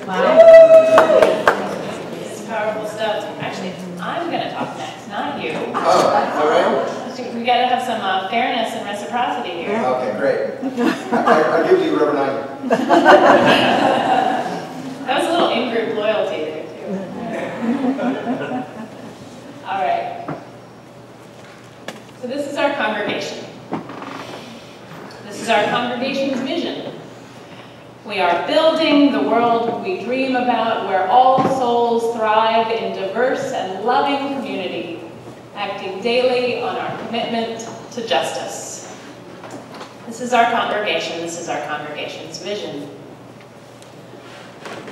Wow. It's powerful stuff. Actually, I'm going to talk next, not you. Oh, all right. We got to have some fairness and reciprocity here. Okay, great. I'll give you Reverend Anya. That was a little in-group loyalty there, too. All right. So this is our congregation. This is our congregation's vision. We are building the world we dream about, where all souls thrive in diverse and loving community, acting daily on our commitment to justice. This is our congregation. This is our congregation's vision.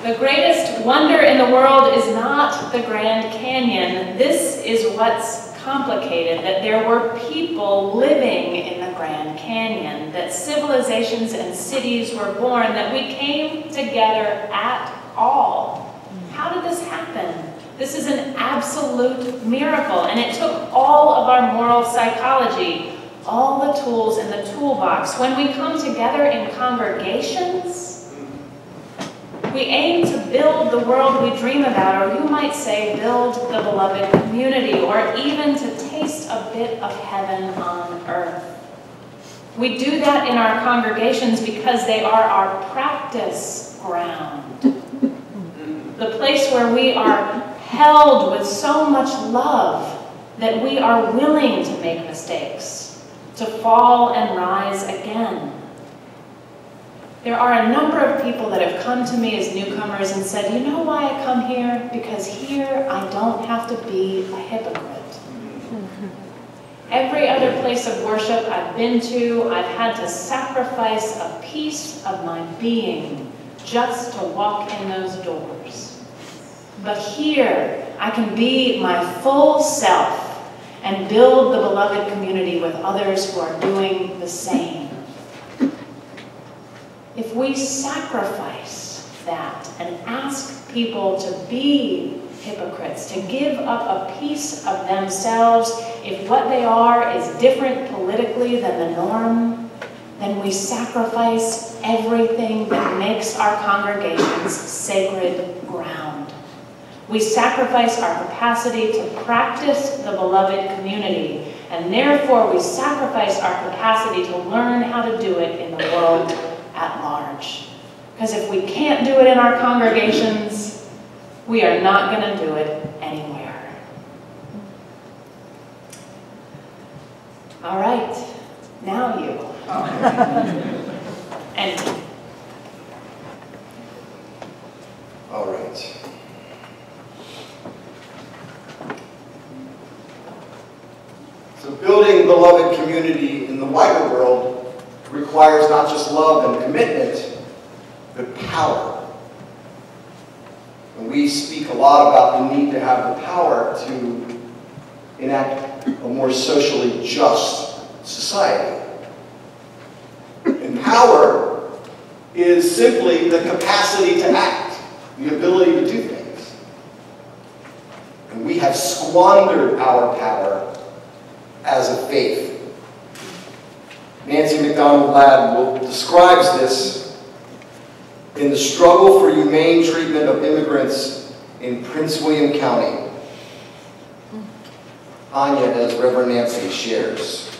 The greatest wonder in the world is not the Grand Canyon. This is what's complicated, that there were people living in the Grand Canyon, that civilizations and cities were born, that we came together at all. How did this happen? This is an absolute miracle, and it took all of our moral psychology, all the tools in the toolbox. When we come together in congregations, we aim to build the world we dream about, or you might say build the beloved community, or even to taste a bit of heaven on earth. We do that in our congregations because they are our practice ground. The place where we are held with so much love that we are willing to make mistakes, to fall and rise again. There are a number of people that have come to me as newcomers and said, you know why I come here? Because here I don't have to be a hypocrite. Every other place of worship I've been to, I've had to sacrifice a piece of my being just to walk in those doors. But here, I can be my full self and build the beloved community with others who are doing the same. If we sacrifice that and ask people to be hypocrites, to give up a piece of themselves, if what they are is different politically than the norm, then we sacrifice everything that makes our congregations sacred ground. We sacrifice our capacity to practice the beloved community, and therefore we sacrifice our capacity to learn how to do it in the world at large. Because if we can't do it in our congregations, we are not going to do it anywhere. All right, now you. And All right. So building beloved community in the wider world requires not just love and commitment, but power. And we speak a lot about the need to have the power to enact a more socially just society. And power is simply the capacity to act, the ability to do things. And we have squandered our power as a faith. Nancy McDonald-Ladd describes this in the struggle for humane treatment of immigrants in Prince William County. Anya, as Reverend Nancy, shares.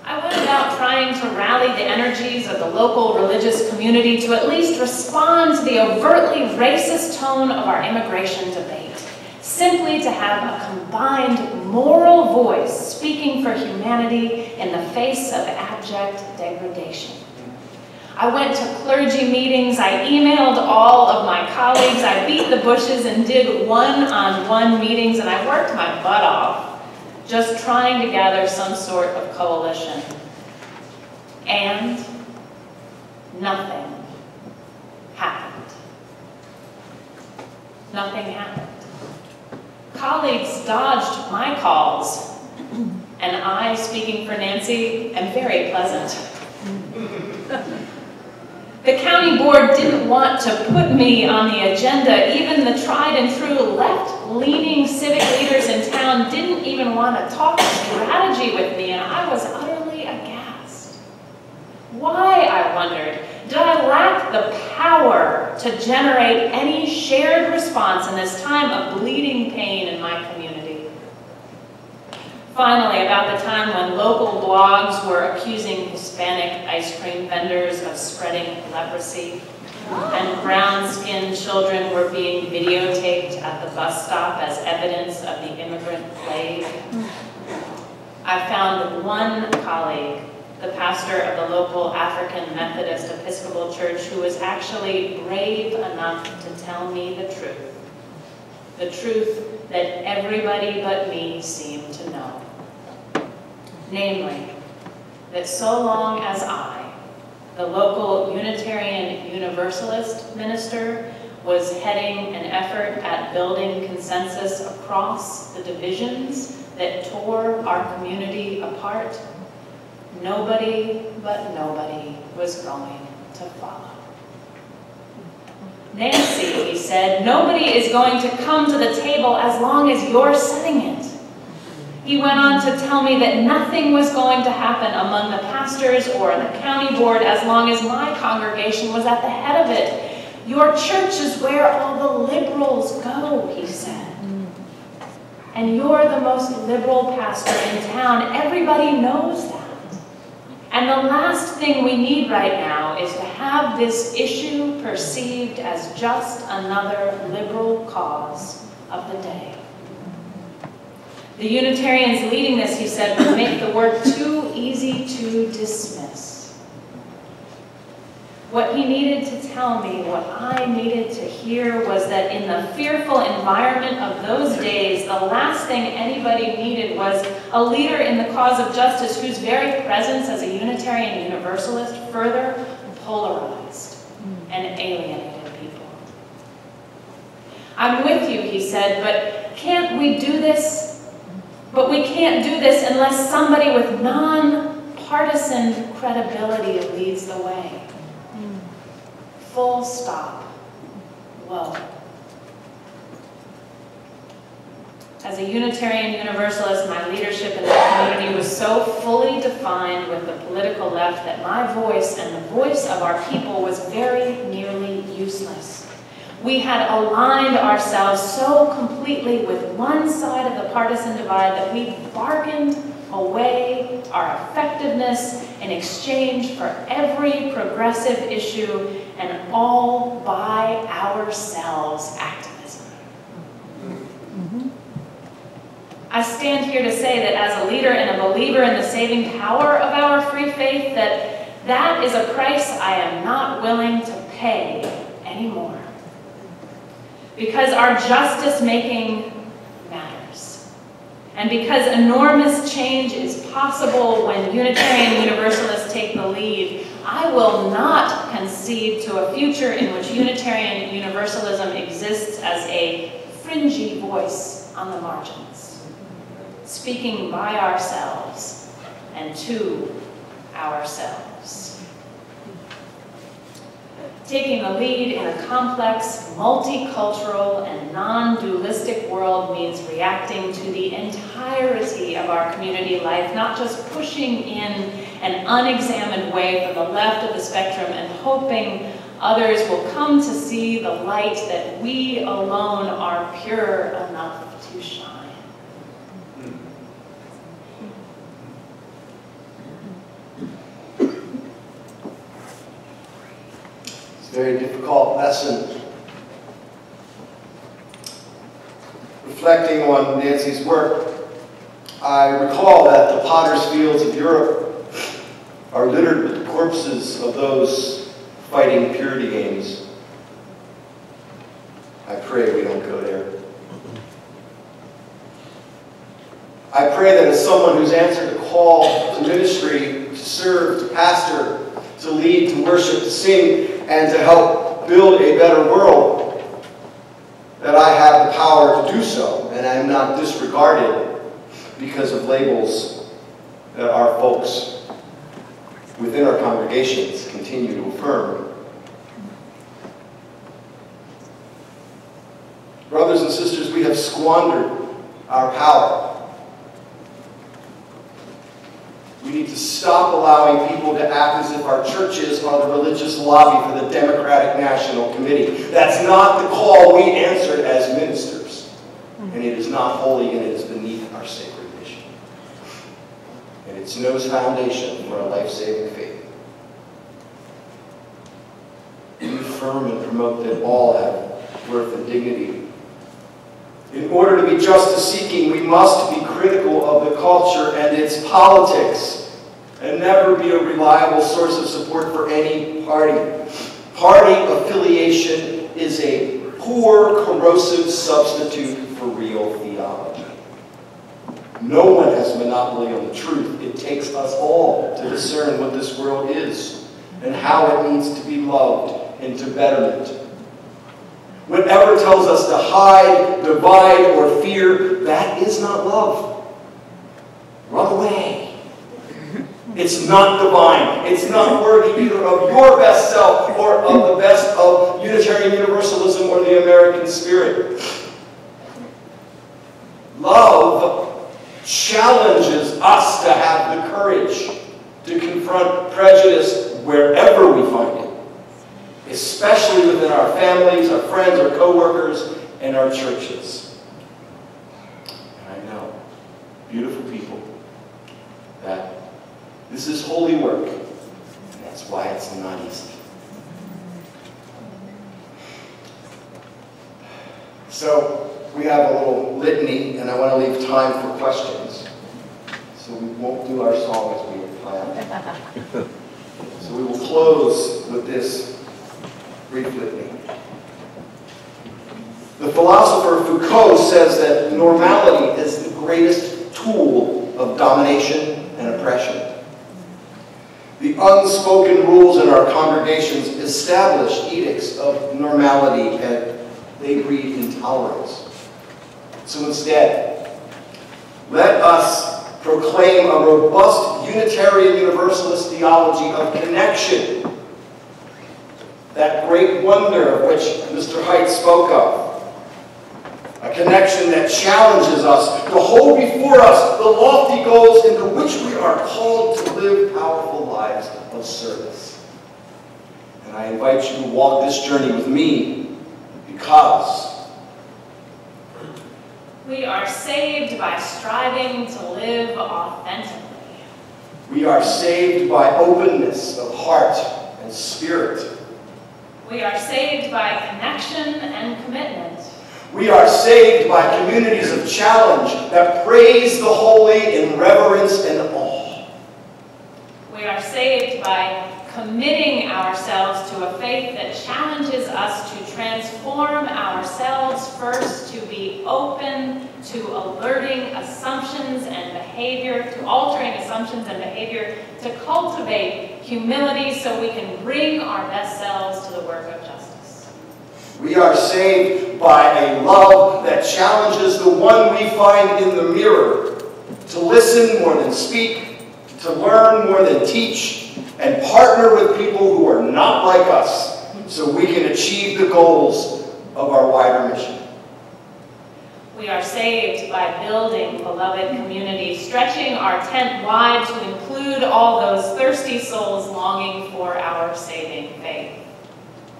I went about trying to rally the energies of the local religious community to at least respond to the overtly racist tone of our immigration debate. Simply to have a combined moral voice speaking for humanity in the face of abject degradation. I went to clergy meetings, I emailed all of my colleagues, I beat the bushes and did one-on-one meetings, and I worked my butt off just trying to gather some sort of coalition. And nothing happened. Nothing happened. Colleagues dodged my calls, and I, speaking for Nancy, am very pleasant. The county board didn't want to put me on the agenda. Even the tried and true left-leaning civic leaders in town didn't even want to talk strategy with me, and I was utterly aghast. Why, I wondered, did I lack the power to generate any shared response in this time of bleeding pain in my community. Finally, about the time when local blogs were accusing Hispanic ice cream vendors of spreading leprosy, and brown-skinned children were being videotaped at the bus stop as evidence of the immigrant plague, I found one colleague, the pastor of the local African Methodist Episcopal Church, who was actually brave enough to tell me the truth that everybody but me seemed to know. Namely, that so long as I, the local Unitarian Universalist minister, was heading an effort at building consensus across the divisions that tore our community apart, nobody but nobody was going to follow. Nancy, he said, nobody is going to come to the table as long as you're setting it. He went on to tell me that nothing was going to happen among the pastors or the county board as long as my congregation was at the head of it. Your church is where all the liberals go, he said. And you're the most liberal pastor in town. Everybody knows that. And the last thing we need right now is to have this issue perceived as just another liberal cause of the day. The Unitarians leading this, he said, would make the work too easy to dismiss. What he needed to tell me, what I needed to hear, was that in the fearful environment of those days, the last thing anybody needed was a leader in the cause of justice whose very presence as a Unitarian Universalist further polarized and alienated people. I'm with you, he said, but can't we do this? But we can't do this unless somebody with non-partisan credibility leads the way. Full stop. Whoa. As a Unitarian Universalist, my leadership in the community was so fully defined with the political left that my voice and the voice of our people was very nearly useless. We had aligned ourselves so completely with one side of the partisan divide that we bargained away our effectiveness in exchange for every progressive issue and all by ourselves activism. I stand here to say that as a leader and a believer in the saving power of our free faith, that is a price I am not willing to pay anymore. Because our justice-making matters. And because enormous change is possible when Unitarian Universalists take the lead, I will not concede to a future in which Unitarian Universalism exists as a fringy voice on the margins, speaking by ourselves and to ourselves. Taking the lead in a complex, multicultural, and non-dualistic world means reacting to the entirety of our community life, not just pushing in an unexamined way from the left of the spectrum and hoping others will come to see the light that we alone are pure enough to shine. Very difficult lesson. Reflecting on Nancy's work, I recall that the potter's fields of Europe are littered with the corpses of those fighting purity games. I pray we don't go there. I pray that as someone who's answered a call to ministry, to serve, to pastor, to lead, to worship, to sing, and to help build a better world, that I have the power to do so, and I am not disregarded because of labels that our folks within our congregations continue to affirm. Brothers and sisters, we have squandered our power. We need to stop allowing people to act as if our churches are the religious lobby for the Democratic National Committee. That's not the call we answered as ministers. And it is not holy, and it is beneath our sacred mission. And it's no foundation for a life-saving faith. We affirm and promote that all have worth and dignity. In order to be justice-seeking, we must be critical of the culture and its politics, and never be a reliable source of support for any party. Party affiliation is a poor, corrosive substitute for real theology. No one has monopoly on the truth. It takes us all to discern what this world is and how it needs to be loved into betterment. Whatever tells us to hide, divide, or fear, that is not love. Run away. It's not divine. It's not worthy either of your best self or of the best of Unitarian Universalism or the American spirit. Love challenges us to have the courage to confront prejudice wherever we find it, especially within our families, our friends, our co-workers, and our churches. And I know, beautiful people, that this is holy work, and that's why it's not easy. So, we have a little litany, and I want to leave time for questions. So we won't do our song as we had planned. So we will close with this brief litany. The philosopher Foucault says that normality is the greatest tool of domination and oppression. The unspoken rules in our congregations establish edicts of normality, and they breed intolerance. So instead, let us proclaim a robust Unitarian Universalist theology of connection, that great wonder of which Mr. Haidt spoke of. A connection that challenges us to hold before us the lofty goals into which we are called to live powerful lives of service. And I invite you to walk this journey with me, because we are saved by striving to live authentically. We are saved by openness of heart and spirit. We are saved by connection and commitment. We are saved by communities of challenge that praise the holy in reverence and awe. We are saved by committing ourselves to a faith that challenges us to transform ourselves first, to be open to alerting assumptions and behavior, to altering assumptions and behavior, to cultivate humility so we can bring our best selves to the work of justice. We are saved by a love that challenges the one we find in the mirror, to listen more than speak, to learn more than teach, and partner with people who are not like us so we can achieve the goals of our wider mission. We are saved by building beloved community, stretching our tent wide to include all those thirsty souls longing for our saving faith.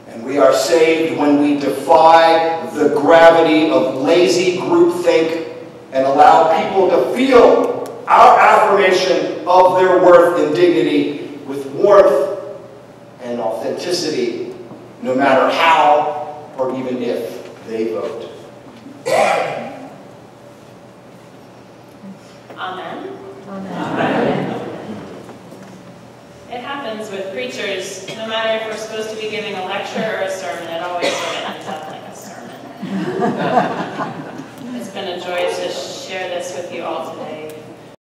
And we are saved when we defy the gravity of lazy groupthink and allow people to feel our affirmation of their worth and dignity with warmth and authenticity, no matter how or even if they vote. Amen. Amen. It happens with preachers, no matter if we're supposed to be giving a lecture or a sermon, it always sort of ends up like a sermon.